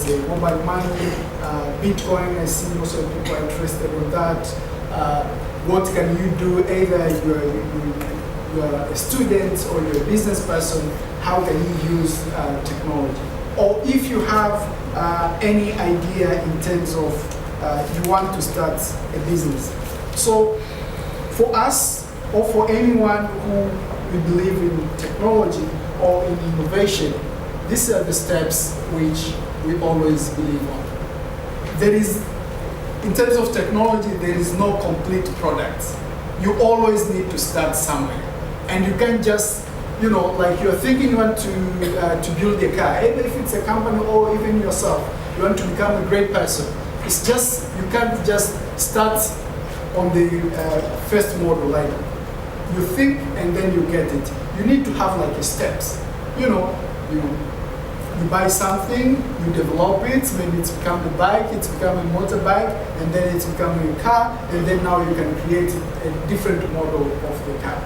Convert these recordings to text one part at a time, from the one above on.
let's say mobile money, Bitcoin. I see most of the people are interested in that. What can you do? Either you're a student or you're a business person, how can you use technology? Or if you have any idea in terms of you want to start a business. So for us, or for anyone who we believe in technology or in innovation, these are the steps which we always believe on. There is, in terms of technology, there is no complete product. You always need to start somewhere. And you can't just, you know, like you're thinking you want to build a car, either if it's a company or even yourself, you want to become a great person. It's just, you can't just start on the first model, like you think and then you get it. You need to have like steps. You know, you buy something, you develop it, maybe it's become a bike, it's become a motorbike, and then it's becoming a car, and then now you can create a different model of the car.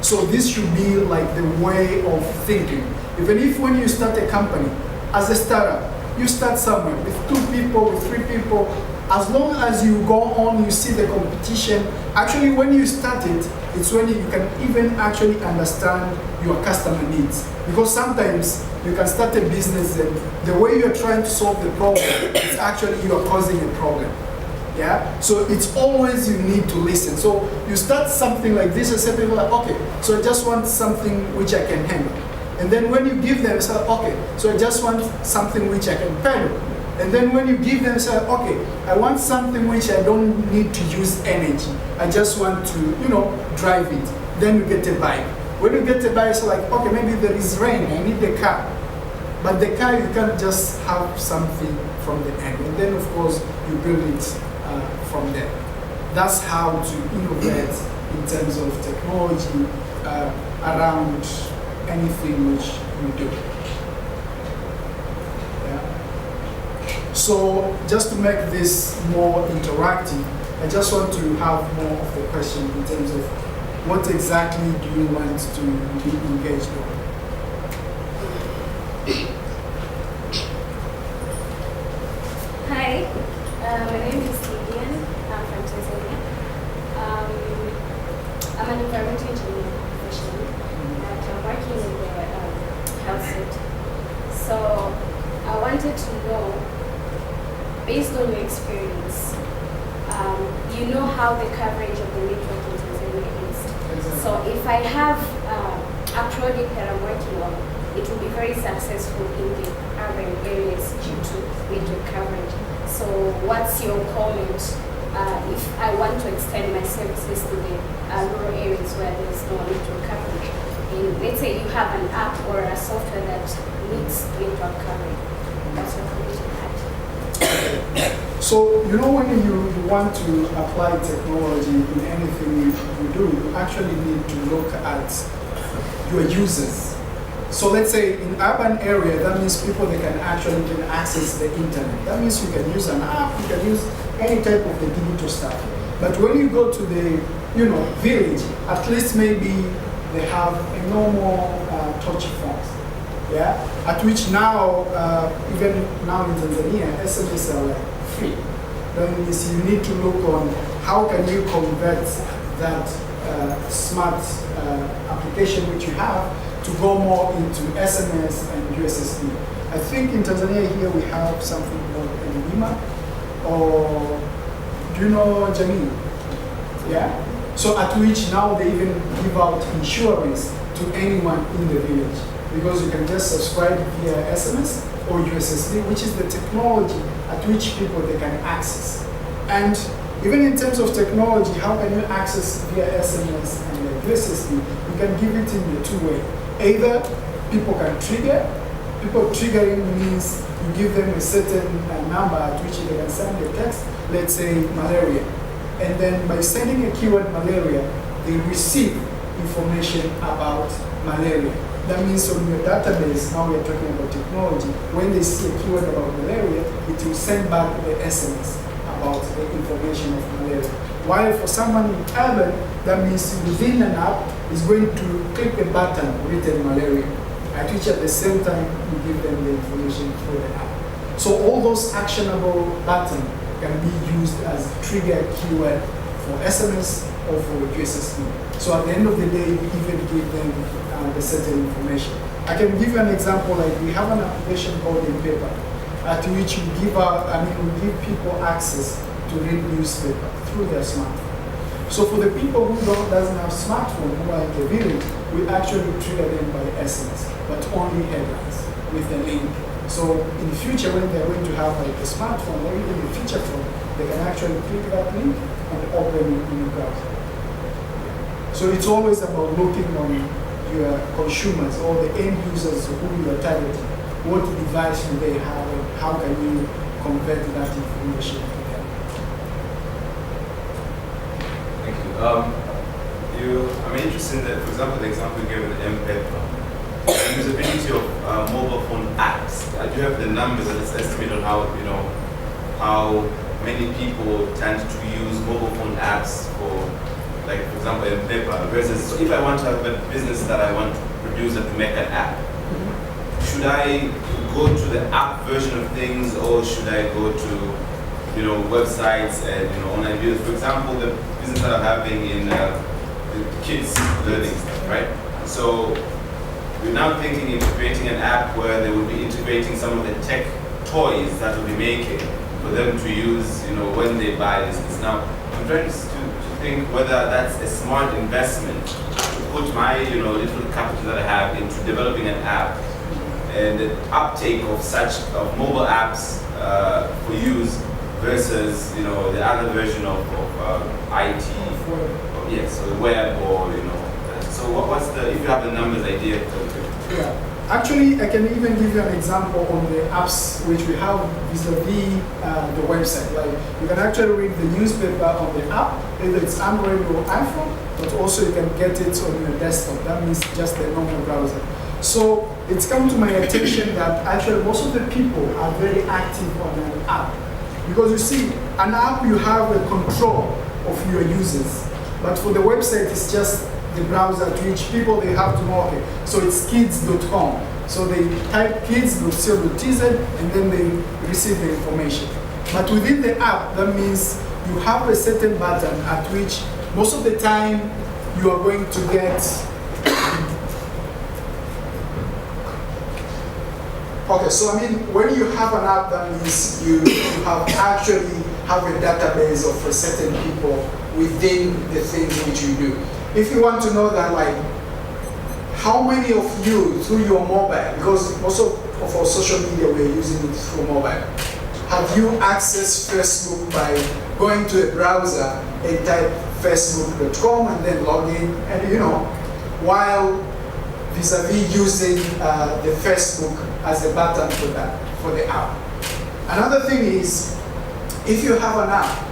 So this should be like the way of thinking. Even if when you start a company, as a startup, you start somewhere with 2 people, with 3 people. As long as you go on, you see the competition. Actually, when you start it, it's when you can even actually understand your customer needs. Because sometimes you can start a business and the way you're trying to solve the problem is actually you're causing a problem. Yeah? So it's always you need to listen. So you start something like this and say people are like, okay, so I just want something which I can handle. And then when you give them, say, okay, so I just want something which I can pedal. And then when you give them, say, okay, I want something which I don't need to use energy. I just want to, you know, drive it. Then you get a bike. When you get a bike, it's like, okay, maybe there is rain, I need the car. But the car, you can't just have something from the end. And then, of course, you build it from there. That's how to innovate in terms of technology around anything which you do. So just to make this more interactive, I just want to have more of the question in terms of what exactly do you want to be engaged on? Hi, my name is Lilian. I'm from Tanzania. I'm an environmental engineer professionally, and I'm working in the health sector. So I wanted to know, based on your experience, you know how the coverage of the network in Tanzania is. Exactly. So if I have a project that I'm working on, it will be very successful in the urban areas due to network coverage. So what's your comment if I want to extend my services to the rural areas where there's no network coverage? And let's say you have an app or a software that needs network coverage. That's your comment on that. So, you know, when you want to apply technology in anything you do, you actually need to look at your users. So let's say in urban area, that means people that can actually access the internet. That means you can use an app, you can use any type of the digital stuff. But when you go to the, you know, village, at least maybe they have a normal touch phones. Yeah, at which now, even now in Tanzania, SMS are like free. That means you need to look on how can you convert that smart application which you have to go more into SMS and USSD. I think in Tanzania here we have something called Elima, or do you know Jamil? Yeah. So at which now they even give out insurance to anyone in the village, because you can just subscribe via SMS or USSD, which is the technology at which people they can access. And even in terms of technology, how can you access via SMS and USSD? You can give it in the 2 ways. Either people can trigger. People triggering means you give them a certain number at which they can send a text, let's say malaria. And then by sending a keyword malaria, they receive information about malaria. That means on your database, now we are talking about technology, when they see a keyword about malaria, it will send back the SMS about the information of malaria. While for someone in urban, that means within an app is going to click a button written malaria, at which at the same time you give them the information through the app. So all those actionable buttons can be used as trigger keyword for SMS or for USSD. So at the end of the day, we even give them the certain information. I can give you an example, like we have an application called newspaper, at which we give people access to read newspaper through their smartphone. So for the people who doesn't have smartphone, who are in the village, we actually trigger them by SMS, but only headlines with the link. So in the future, when they're going to have like a smartphone or even a feature phone, they can actually click that link and open it in the browser. So it's always about looking on your consumers or the end users who you are targeting. What device do they have and how can you convert that information to them? Thank you. I'm interested in that, for example, the example you gave with the M-Paper. The usability of mobile phone apps. Do you have the numbers and let's estimate on how many people tend to use mobile phone apps for, like, for example, M-Paper versus, so if I want to have a business that I want to produce and to make an app, should I go to the app version of things or should I go to websites and online videos? For example, the business that I'm having in the kids learning stuff, right? So we're now thinking into creating an app where they will be integrating some of the tech toys that we'll be making for them to use, when they buy this. Now, I'm trying to think whether that's a smart investment to put my, little capital that I have into developing an app and the uptake of mobile apps for use versus, the other version of IT, yes, so web or, so what's if you have the numbers idea? Yeah, actually, I can even give you an example on the apps which we have vis-a-vis the website. Like, you can actually read the newspaper on the app, either it's Android or iPhone, but also you can get it on your desktop. That means just the normal browser. So it's come to my attention that actually most of the people are very active on an app. Because you see, an app you have a control of your users. But for the website, it's just the browser to which people they have to know, okay, so it's kids.com. So they type kids.co.tz and then they receive the information. But within the app, that means you have a certain button at which most of the time you are going to get okay, so when you have an app, that means you have actually have a database of certain people within the things which you do. If you want to know that, like, how many of you through your mobile, because most of our social media we're using it through mobile, have you accessed Facebook by going to a browser and type facebook.com and then log in, and while vis-a-vis using the Facebook as a button for the app. Another thing is, if you have an app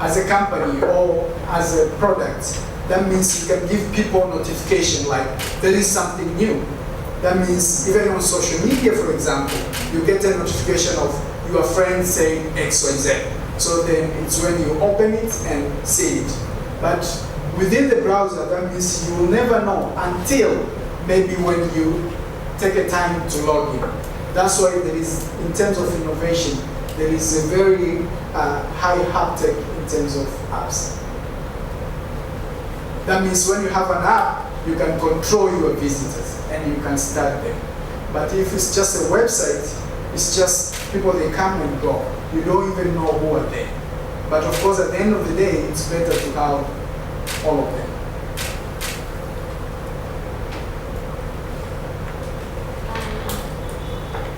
as a company or as a product, that means you can give people notification like there is something new. That means even on social media, for example, you get a notification of your friend saying X, Y, Z. So then it's when you open it and see it. But within the browser, that means you will never know until maybe when you take a time to log in. That's why there is, in terms of innovation, there is a very high haptic in terms of apps. That means when you have an app, you can control your visitors and you can start them. But if it's just a website, it's just people, they come and go. You don't even know who are there. But of course, at the end of the day, it's better to have all of them.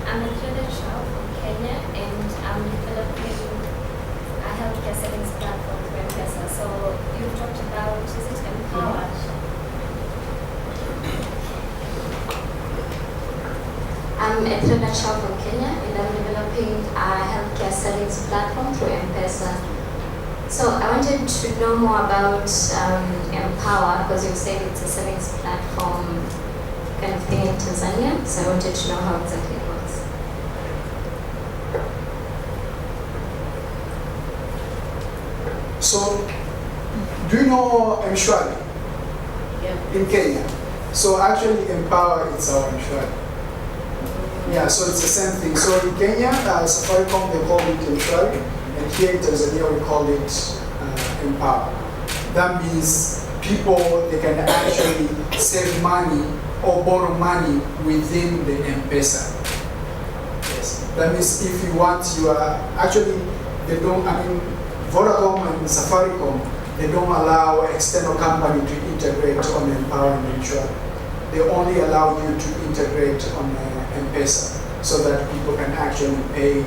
I'm a credential from Kenya, and I'm developing a healthcare settings platform for M-Pesa. So you've talked about, is it Empower? I'm a credential from Kenya, and I'm developing a healthcare settings platform through M-Pesa. So I wanted to know more about Empower, because you said it's a settings platform kind of thing in Tanzania. So I wanted to know how exactly it works. So, do you know Mshwari? Yeah. In Kenya? So actually Empower is our Mshwari. Yeah, so it's the same thing. So in Kenya, Safaricom, they call it Mshwari, and here in Tanzania, we call it Empower. That means people, they can actually save money or borrow money within the M-Pesa. Yes. That means if you want, you are actually, they don't, I mean, Vodacom and Safaricom, they don't allow external company to integrate on Empower and Mshwari. They only allow you to integrate on M-Pesa so that people can actually pay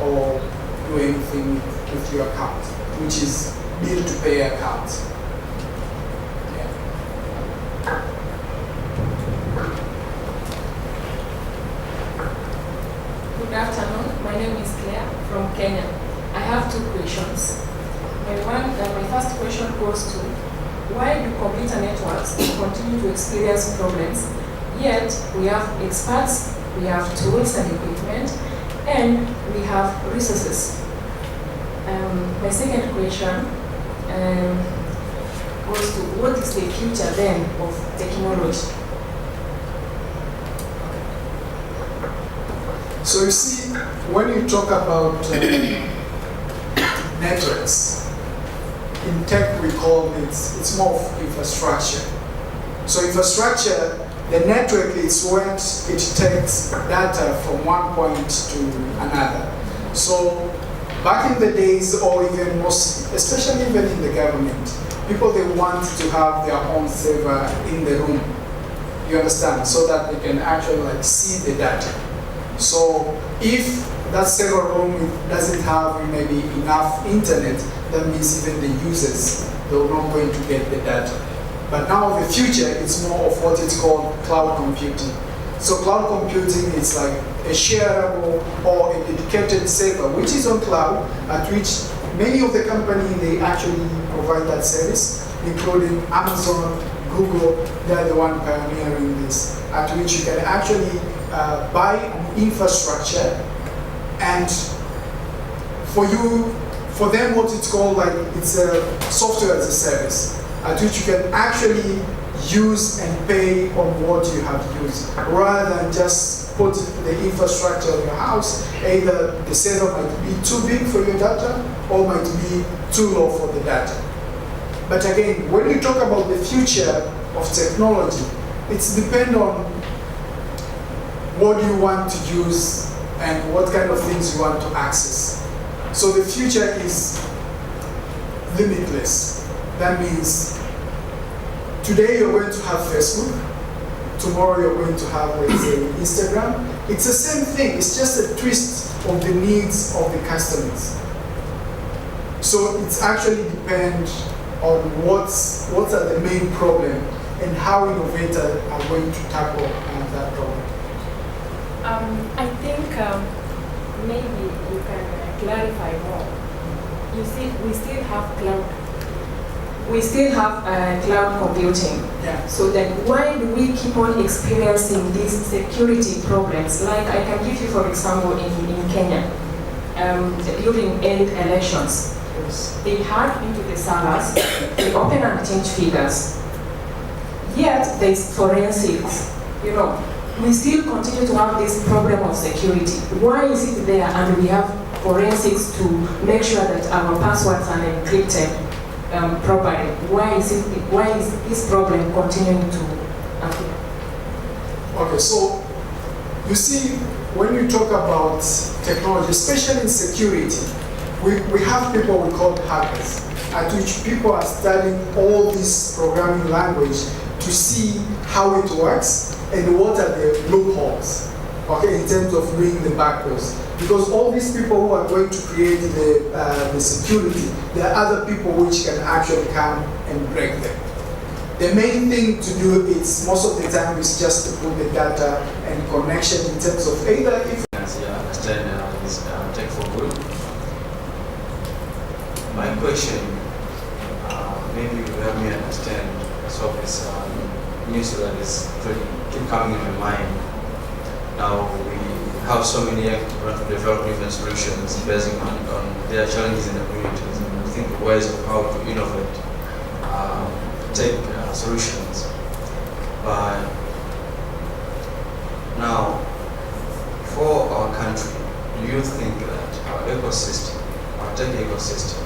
or do anything with your account, which is bill to pay account. Yeah. Good afternoon. My name is Claire from Kenya. I have two questions. My first question goes to, why do computer networks continue to experience problems, yet we have experts, we have tools and equipment, and we have resources? My second question goes to, what is the future then of technology? So you see, when you talk about networks, in tech we call it's more of infrastructure. So infrastructure, the network is what it takes data from one point to another. So back in the days, or even most, especially even in the government, people, they want to have their own server in the room. You understand? So that they can actually like see the data. So if that server room doesn't have maybe enough internet, that means even the users, they're not going to get the data. But now the future is more of what is called cloud computing. So cloud computing is like a shareable or a dedicated server, which is on cloud, at which many of the companies, they actually provide that service, including Amazon, Google, they're the one pioneering this, at which you can actually buy an infrastructure, and for them what it's called, like it's a software as a service, at which you can actually use and pay on what you have used, rather than just put the infrastructure of your house. Either the server might be too big for your data or might be too low for the data. But again, when you talk about the future of technology, it's depend on what you want to use and what kind of things you want to access. So the future is limitless. That means today you're going to have Facebook, tomorrow you're going to have, let's say, Instagram. It's the same thing, it's just a twist of the needs of the customers. So it's actually depend on what are the main problem and how innovators are going to tackle that problem. I think maybe you can clarify more. You see, we still have cloud computing. Yeah. So then why do we keep on experiencing these security problems? Like I can give you, for example, in Kenya, during end elections, Yes. they hack into the servers, they open and change figures. Yet there's forensics, you know. We still continue to have this problem of security. Why is it there and we have forensics to make sure that our passwords are encrypted properly? Why is this problem continuing to appear? Okay, so you see, when you talk about technology, especially in security, we have people we call hackers, at which people are studying all this programming language to see how it works and what are the loopholes, okay, in terms of doing the backdoors. Because all these people who are going to create the security, there are other people which can actually come and break them. The main thing to do is, most of the time, is just to put the data and connection in terms of either if understand is tech for good. My question, maybe you will help me understand some of this news that is keep coming in my mind. Now we have so many developing different solutions based on their challenges in the communities, and we think ways of how to innovate tech solutions. But now, country, do you think that our ecosystem, our tech ecosystem,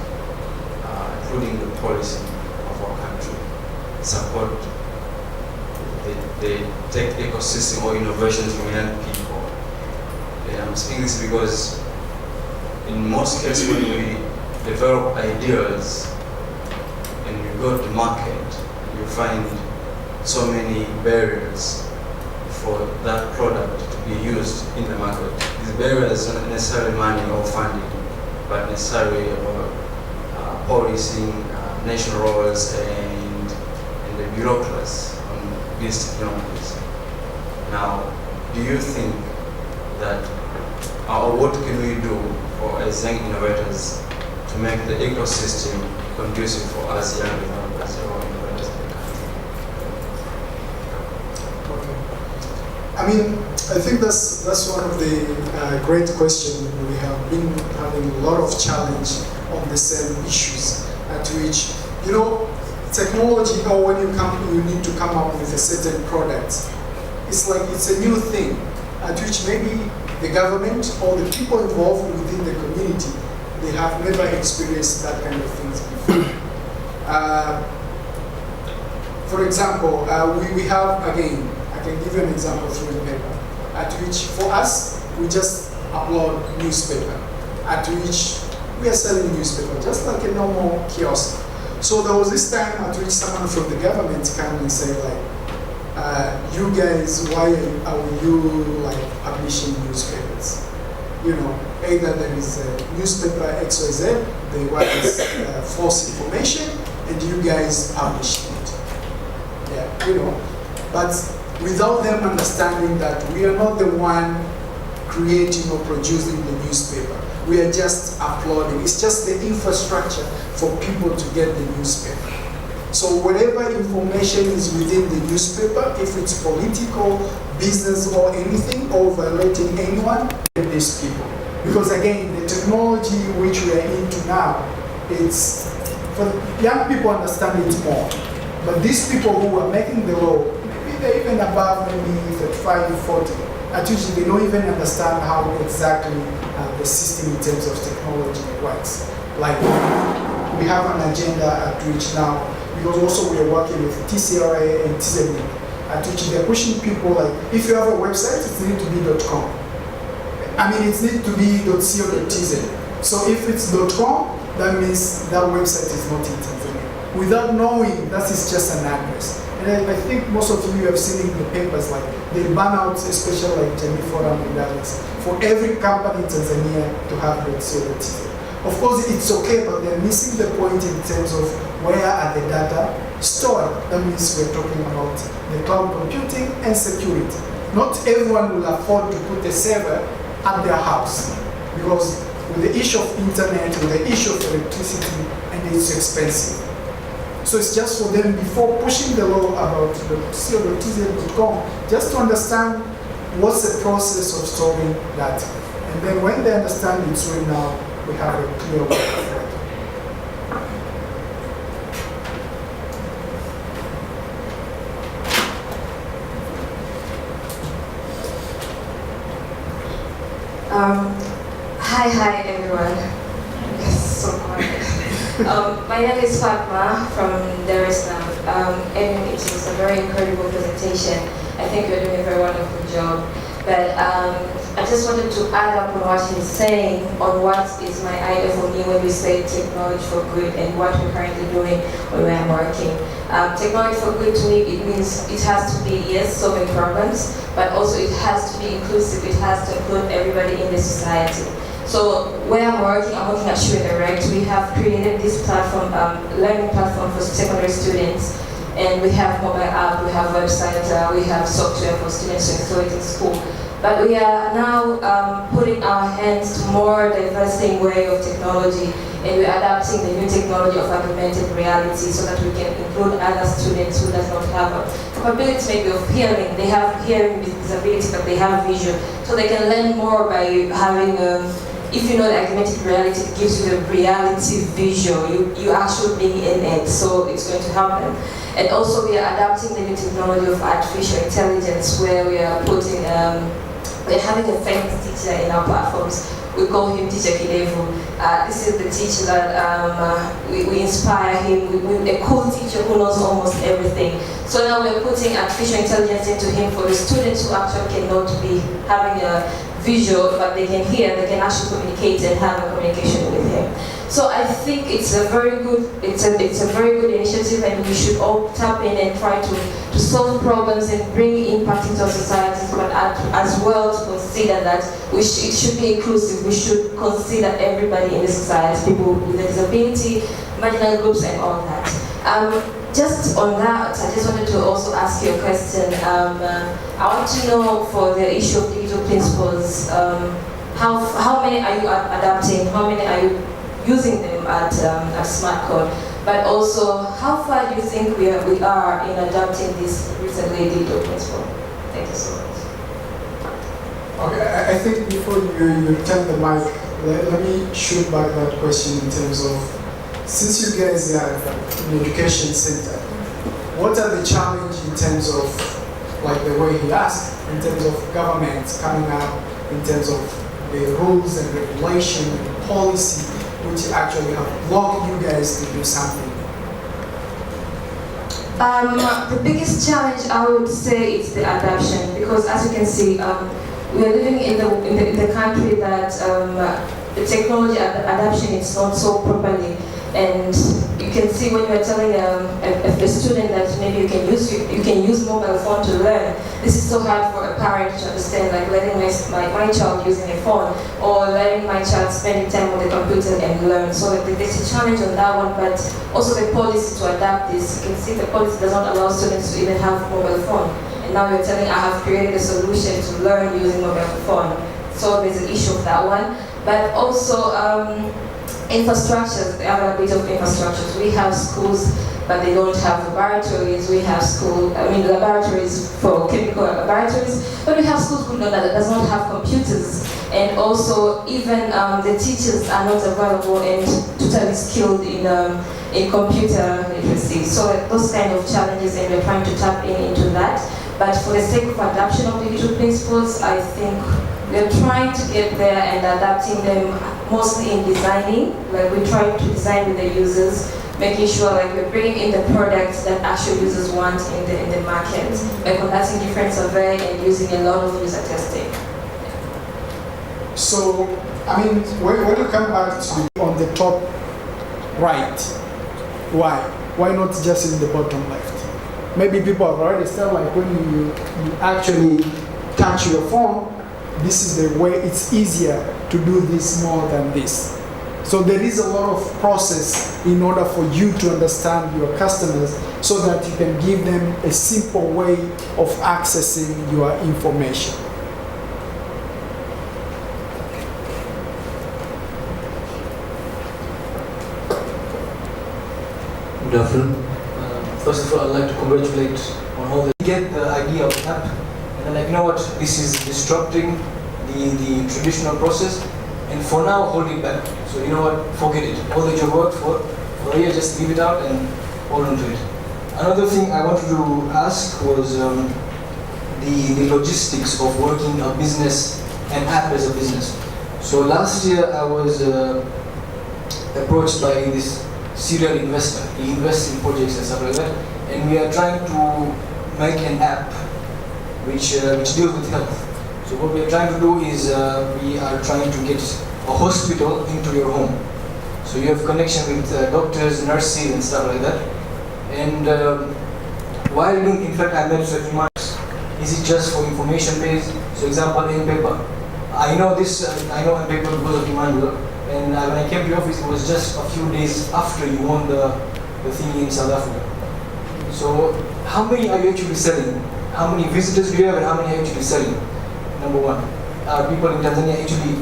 including the policy of our country, support the tech ecosystem or innovations from young people? And I'm saying this because in most cases when we develop ideas and we go to market, you find so many barriers for that product to be used in the market. These barriers are not necessarily money or funding, but necessarily about policing, national roles, and the bureaucracy on these technologies. Now, do you think that, or what can we do for as young innovators to make the ecosystem conducive for us young developers or innovators in the country? I mean, I think that's one of the great questions. We have been having a lot of challenge on the same issues at which, you know, technology, or when you need to come up with a certain product, it's like it's a new thing at which maybe the government or the people involved within the community, they have never experienced that kind of things before. For example, we have, again, I can give you an example through the paper, at which for us, we just upload newspaper, at which we are selling newspaper, just like a normal kiosk. So there was this time at which someone from the government came and said, like, you guys, why are you like publishing newspapers? You know, either there is a newspaper XYZ, they write false information, and you guys publish it. Yeah, you know, but without them understanding that we are not the one creating or producing the newspaper. We are just uploading. It's just the infrastructure for people to get the newspaper. So whatever information is within the newspaper, if it's political, business, or anything, or violating anyone, these people. Because again, the technology which we are into now, it's, for young people understand it more. But these people who are making the law, maybe they're even above maybe 35, 40, at which they don't even understand how exactly the system in terms of technology works. Like, we have an agenda at which now, because also we are working with TCRA and TZD, at which they're pushing people like, if you have a website, it needs to be .com. I mean, it needs to be .co.tz. So if it's .com, that means that website is not in Tanzania. Without knowing, that is just an address. And I think most of you have seen in the papers, like, they ban out, especially like Jamii Forum and others, for every company in Tanzania to have .co.tz. Of course, it's okay, but they're missing the point in terms of where are the data stored. That means we're talking about the cloud computing and security. Not everyone will afford to put a server at their house, because with the issue of internet, with the issue of electricity, and it's expensive. So it's just for them, before pushing the law about the co.tz.com, just to understand what's the process of storing data. And then when they understand it's right now, we have a clear way for it. Hi everyone. Yes, so hard. My name is Fatma from Dar es Salaam. And it was a very incredible presentation. I think you're doing a very wonderful job. But I just wanted to add up on what he's saying on what is my idea for me when we say technology for good and what we're currently doing when we're working. Technology for good to me, it means it has to be, yes, solving problems, but also it has to be inclusive, it has to include everybody in the society. So where I'm working at Shoe and Direct, we have created this platform, learning platform for secondary students. And we have mobile app, we have website, we have software for students to install it in school. But we are now putting our hands to more diversing way of technology, and we're adapting the new technology of augmented reality so that we can include other students who does not have a capability maybe of hearing. They have hearing disability, but they have vision. So they can learn more by having if you know the augmented reality, it gives you the reality visual. You actually being in it, so it's going to help them. And also we are adapting the new technology of artificial intelligence, where we are putting we're having a famous teacher in our platforms. We call him Teacher Kidevu. This is the teacher that we inspire him. A cool teacher who knows almost everything. So now we're putting artificial intelligence into him for the students who actually cannot be having a visual, but they can hear, they can actually communicate and have a communication with him. So I think it's a very good, it's a very good initiative, and we should all tap in and try to solve problems and bring impact into our societies, but as well to consider that it should be inclusive. We should consider everybody in the society, people with a disability, marginal groups, and all that. Just on that, I just wanted to also ask you a question. I want to know, for the issue of digital principles, how many are you adapting? How many are you using them at SmartCode? But also, how far do you think we are in adapting this recently digital principle? Thank you so much. Okay, I think before you turn the mic, let me shoot back that question in terms of, since you guys are an education center, what are the challenges in terms of, like the way he asked, in terms of governments coming up, in terms of the rules and regulation and policy, which actually have blocked you guys to do something? The biggest challenge, I would say, is the adoption, because as you can see, we are living in the country that the technology adoption is not so properly. And you can see when you're telling a student that maybe you can use mobile phone to learn, this is so hard for a parent to understand, like letting my child using a phone, or letting my child spending time on the computer and learn. So there's a challenge on that one, but also the policy to adapt this. You can see the policy does not allow students to even have mobile phone. And now you're telling, I have created a solution to learn using mobile phone. So there's an issue of that one. But also, infrastructures, the other bit of infrastructures. We have schools, but they don't have laboratories. We have laboratories for chemical laboratories, but we have schools that does not have computers. And also, even the teachers are not available and totally skilled in computer literacy. So those kind of challenges, and we're trying to tap into that. But for the sake of adoption of digital principles, I think we're trying to get there and adapting them mostly in designing. Like we try to design with the users, making sure like we're bringing in the products that actual users want in the market by conducting different survey and using a lot of user testing. So, I mean, when you come back to on the top right, why? Why not just in the bottom left? Maybe people have already said, like when you actually touch your phone, this is the way, it's easier to do this more than this. So there is a lot of process in order for you to understand your customers so that you can give them a simple way of accessing your information. Good afternoon. First of all, I'd like to congratulate on all the get the idea of the app, and then like, you know what, this is disrupting the traditional process, and for now hold it back. So you know what, forget it. All that you worked for a year, just leave it out and hold on to it. Another thing I wanted to ask was the logistics of working a business, an app as a business. So last year I was approached by this serial investor. He invests in projects and stuff like that, and we are trying to make an app which deals with health. So what we are trying to do is we are trying to get a hospital into your home. So you have connection with doctors, nurses, and stuff like that. And while doing, in fact, I made such remarks. Is it just for information based? So example, in paper. I know this. I know in paper because of Emmanuel. And when I came to the office, it was just a few days after you won the thing in South Africa. So how many are you actually selling? How many visitors do you have, and how many are you actually selling? Number one, are people in Tanzania actually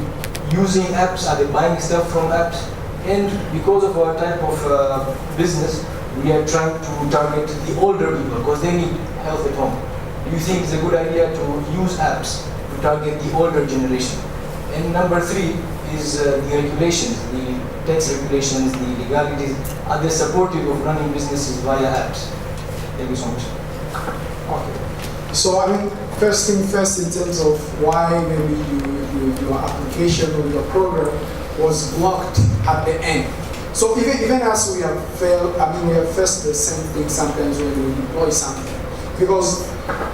using apps? Are they buying stuff from apps? And because of our type of business, we are trying to target the older people because they need health at home. Do you think it's a good idea to use apps to target the older generation? And number three is the regulations, the tax regulations, the legalities. Are they supportive of running businesses via apps? Thank you so much. Okay. So I mean, first thing first, in terms of why maybe your application or your program was blocked at the end. So even as we have failed, I mean, we have faced the same thing sometimes when we deploy something. Because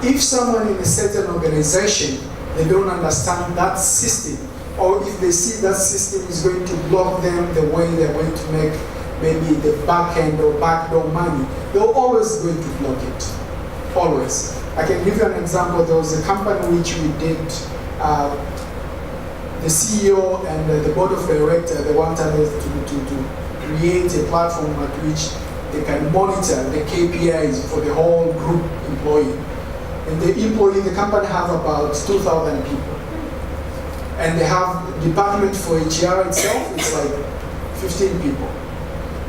if someone in a certain organization, they don't understand that system, or if they see that system is going to block them the way they're going to make maybe the back end or backdoor money, they're always going to block it. Always. I can give you an example. There was a company which we did, the CEO and the board of directors, they wanted us to create a platform at which they can monitor the KPIs for the whole group employee. And the company have about 2,000 people. And they have department for HR itself, it's like 15 people.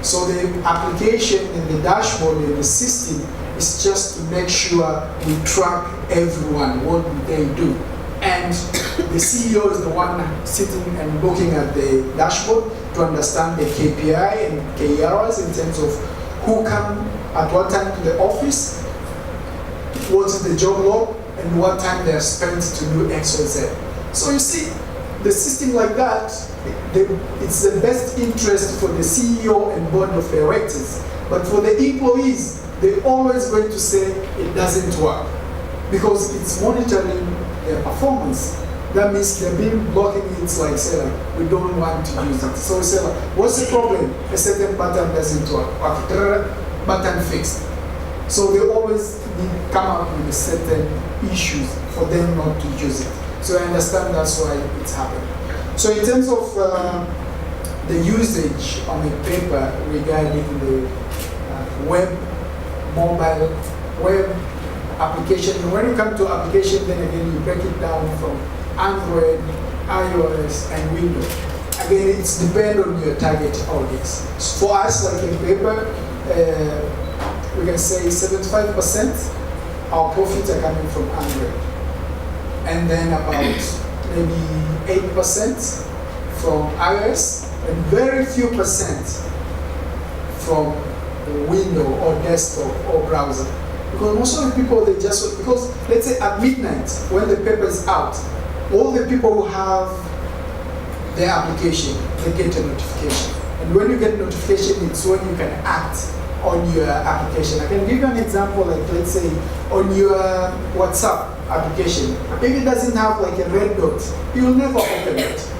So the application and the dashboard and the system is just to make sure we track everyone, what they do. And the CEO is the one sitting and looking at the dashboard to understand the KPI and KRs in terms of who come at what time to the office, what is the job log, and what time they are spent to do X or Z. So you see, the system like that, it's the best interest for the CEO and board of directors. But for the employees, they're always going to say it doesn't work because it's monitoring their performance. That means they've been blocking it, like say, like, we don't want to use it. So we say, like, what's the problem? A certain button doesn't work. Okay, button fixed. So they always come up with certain issues for them not to use it. So I understand that's why it's happening. So in terms of the usage on the paper regarding the mobile web application, when you come to application, then again you break it down from Android, iOS, and Windows. Again, it's depend on your target audience. So for us, like in paper, we can say 75% our profits are coming from Android. And then about maybe 8% from iOS, and very few percent from window or desktop or browser. Because most of the people, they just, because let's say at midnight, when the paper is out, all the people who have their application, they get a notification. And when you get notification, it's when you can act on your application. I can give you an example, like let's say on your WhatsApp application, if it doesn't have like a red dot, you'll never open it.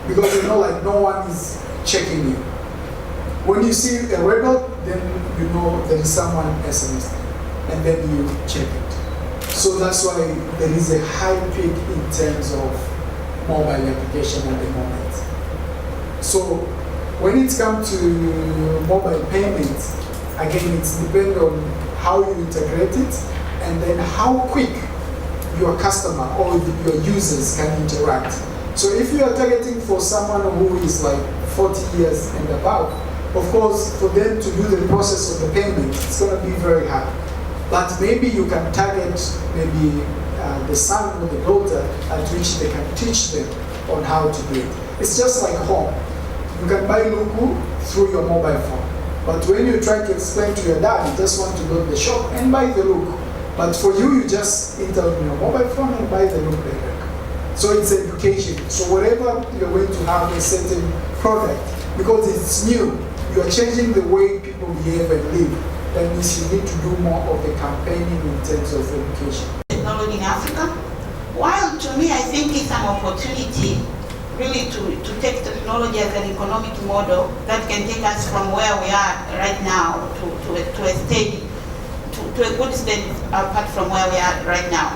Because you know, like no one is checking you. When you see a red dot, then you know there is someone SMS, and then you check it. So that's why there is a high peak in terms of mobile application at the moment. So when it comes to mobile payments, again, it's depend on how you integrate it, and then how quick your customer or your users can interact. So if you are targeting for someone who is like 40 years and above, of course, for them to do the process of the payment, it's going to be very hard. But maybe you can target maybe the son or the daughter at which they can teach them on how to do it. It's just like home. You can buy Luku through your mobile phone. But when you try to explain to your dad, you just want to go to the shop and buy the Luku. But for you, you just enter on your mobile phone and buy the Luku later. So it's education. So wherever you're going to have a certain product, because it's new, you are changing the way people behave and live. That means you need to do more of the campaigning in terms of education. Technology in Africa, while to me I think it's an opportunity really to take technology as an economic model that can take us from where we are right now to a state, to a good state apart from where we are right now.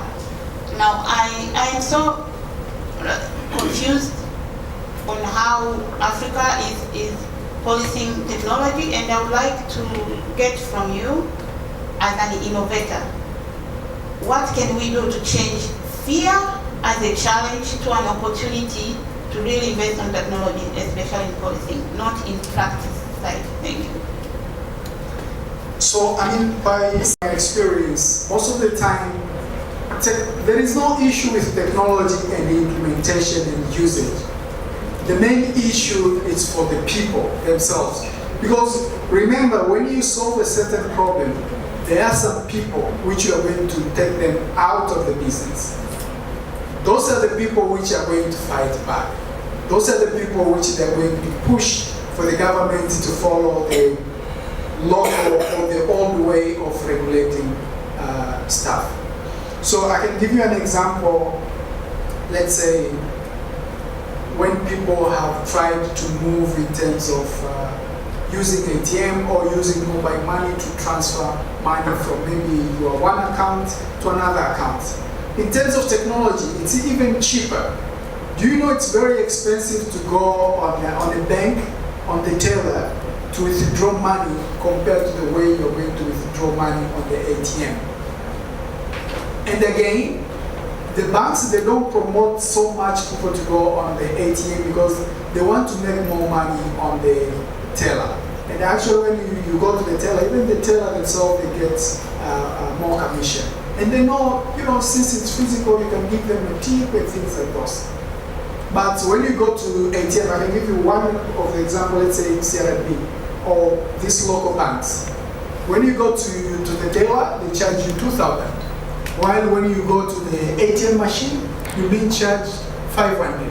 Now I am so confused on how Africa is policing technology, and I would like to get from you as an innovator, what can we do to change fear as a challenge to an opportunity to really invest on technology, especially in policing, not in practice side? Thank you. So, I mean, by my experience, most of the time, there is no issue with technology and the implementation and usage. The main issue is for the people themselves. Because remember, when you solve a certain problem, there are some people which you are going to take them out of the business. Those are the people which are going to fight back. Those are the people which they are going to push for the government to follow the local or the old way of regulating stuff. So I can give you an example. Let's say when people have tried to move in terms of using ATM or using mobile money to transfer money from maybe your one account to another account. In terms of technology, it's even cheaper. Do you know it's very expensive to go on a bank, on the teller, to withdraw money compared to the way you're going to withdraw money on the ATM? And again, the banks, they don't promote so much people to go on the ATM because they want to make more money on the teller. And actually, when you go to the teller, even the teller themselves, they get more commission. And they know, since it's physical, you can give them a tip and things like those. But when you go to ATM, I can give you one of the example, let's say CRB or these local banks. When you go to the teller, they charge you 2,000. While when you go to the ATM machine, you're being charged 500.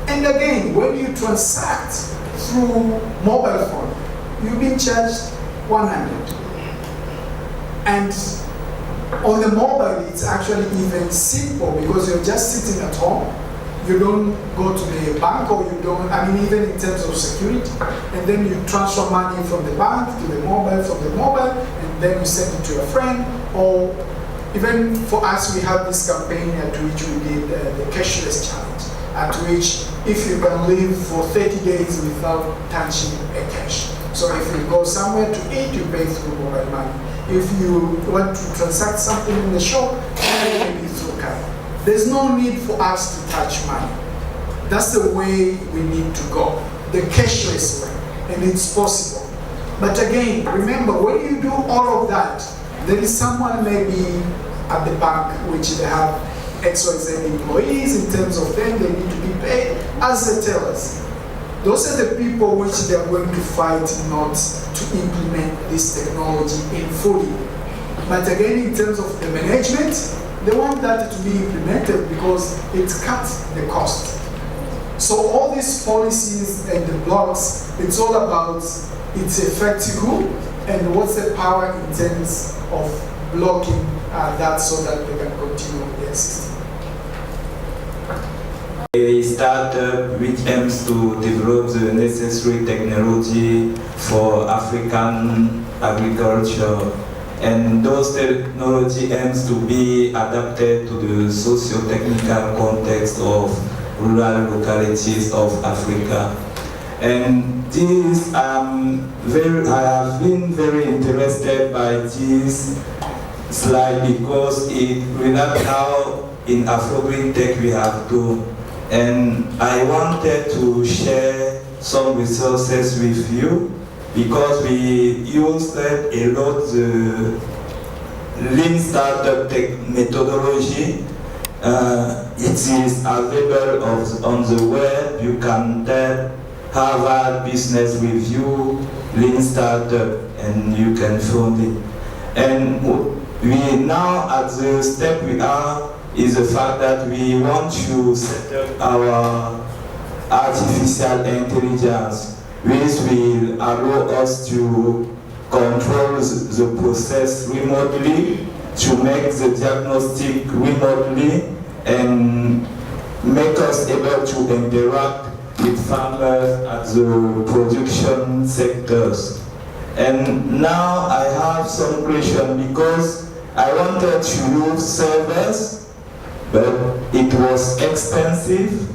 And again, when you transact through mobile phone, you're being charged 100. And on the mobile, it's actually even simple because you're just sitting at home. You don't go to the bank, or you don't, even in terms of security. And then you transfer money from the bank to the mobile, from the mobile, and then you send it to a friend. Or even for us, we have this campaign at which we did the cashless challenge, at which if you can live for 30 days without touching a cash. So if you go somewhere to eat, you pay through mobile money. If you want to transact something in the shop, maybe through card. There's no need for us to touch money. That's the way we need to go, the cashless way, and it's possible. But again, remember, when you do all of that, there is someone maybe at the bank which they have XYZ employees. In terms of them, they need to be paid as the tellers. Those are the people which they are going to fight not to implement this technology in fully. But again, in terms of the management, they want that to be implemented because it cuts the cost. So all these policies and the blocks, it's all about its effective and what's the power in terms of blocking that so that they can continue with their system. A startup which aims to develop the necessary technology for African agriculture, and those technology aims to be adapted to the socio-technical context of rural localities of Africa. And this, I have been very interested by this slide because it relates how in Afro-Green Tech we have to. And I wanted to share some resources with you because we used a lot the Lean Startup methodology. It is available on the web. You can type Harvard Business Review, Lean Startup, and you can find it. And we now at the step we are is the fact that we want to set up our artificial intelligence, which will allow us to control the process remotely, to make the diagnostic remotely, and make us able to interact with farmers at the production sectors. And now I have some question because I wanted to use servers, but it was expensive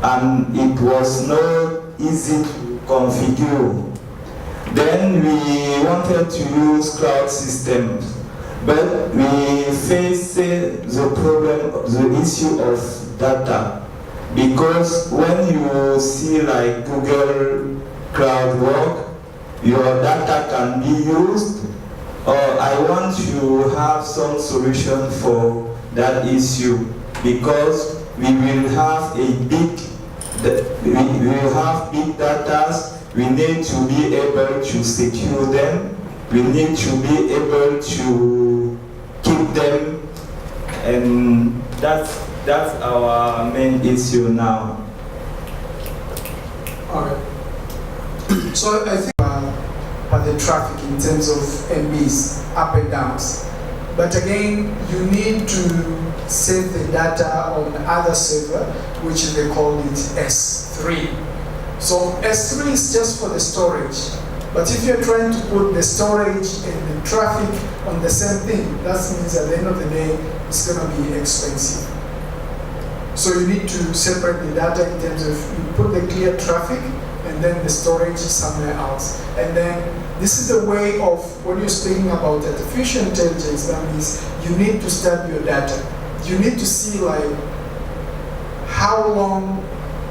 and it was not easy to configure. Then we wanted to use cloud systems, but we faced the problem, the issue of data. Because when you see like Google Cloud work, your data can be used, or I want to have some solution for that issue. Because we will have big data, we need to be able to secure them, we need to be able to keep them, and that's our main issue now. Alright. So I think the traffic in terms of MBs, up and downs. But again, you need to save the data on other server, which they call it S3. So S3 is just for the storage. But if you're trying to put the storage and the traffic on the same thing, that means at the end of the day, it's going to be expensive. So you need to separate the data in terms of you put the clear traffic and then the storage somewhere else. And then this is the way of, when you're speaking about artificial intelligence, that means you need to study your data. You need to see like how long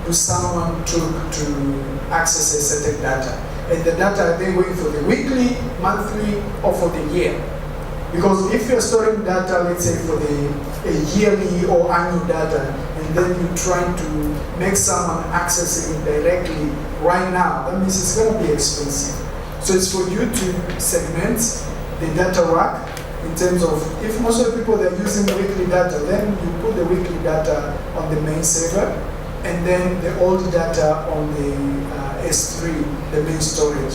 do someone took to access a certain data. And the data, are they waiting for the weekly, monthly, or for the year? Because if you're storing data, let's say for a yearly or annual data, and then you're trying to make someone accessing it directly right now, that means it's going to be expensive. So it's for you to segment the data rack in terms of, if most of the people are using weekly data, then you put the weekly data on the main server, and then the old data on the S3, the main storage.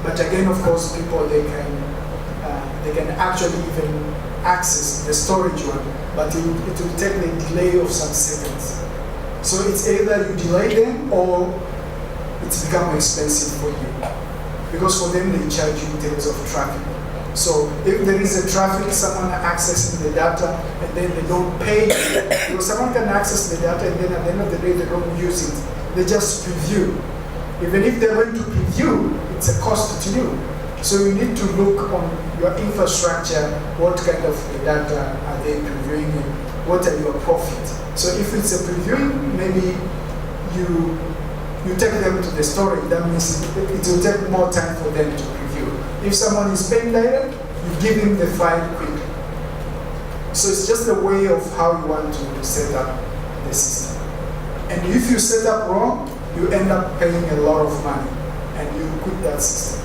But again, of course, people, they can actually even access the storage one, but it will take the delay of some seconds. So it's either you delay them or it's become expensive for you. Because for them, they charge you in terms of traffic. So if there is a traffic, someone accessing the data and then they don't pay, because someone can access the data and then at the end of the day, they don't use it. They just preview. Even if they're going to preview, it's a cost to you. So you need to look on your infrastructure, what kind of data are they previewing and what are your profits. So if it's a previewing, maybe you take them to the storage. That means it will take more time for them to preview. If someone is paying later, you give him the file quickly. So it's just a way of how you want to set up the system. And if you set up wrong, you end up paying a lot of money and you quit that system.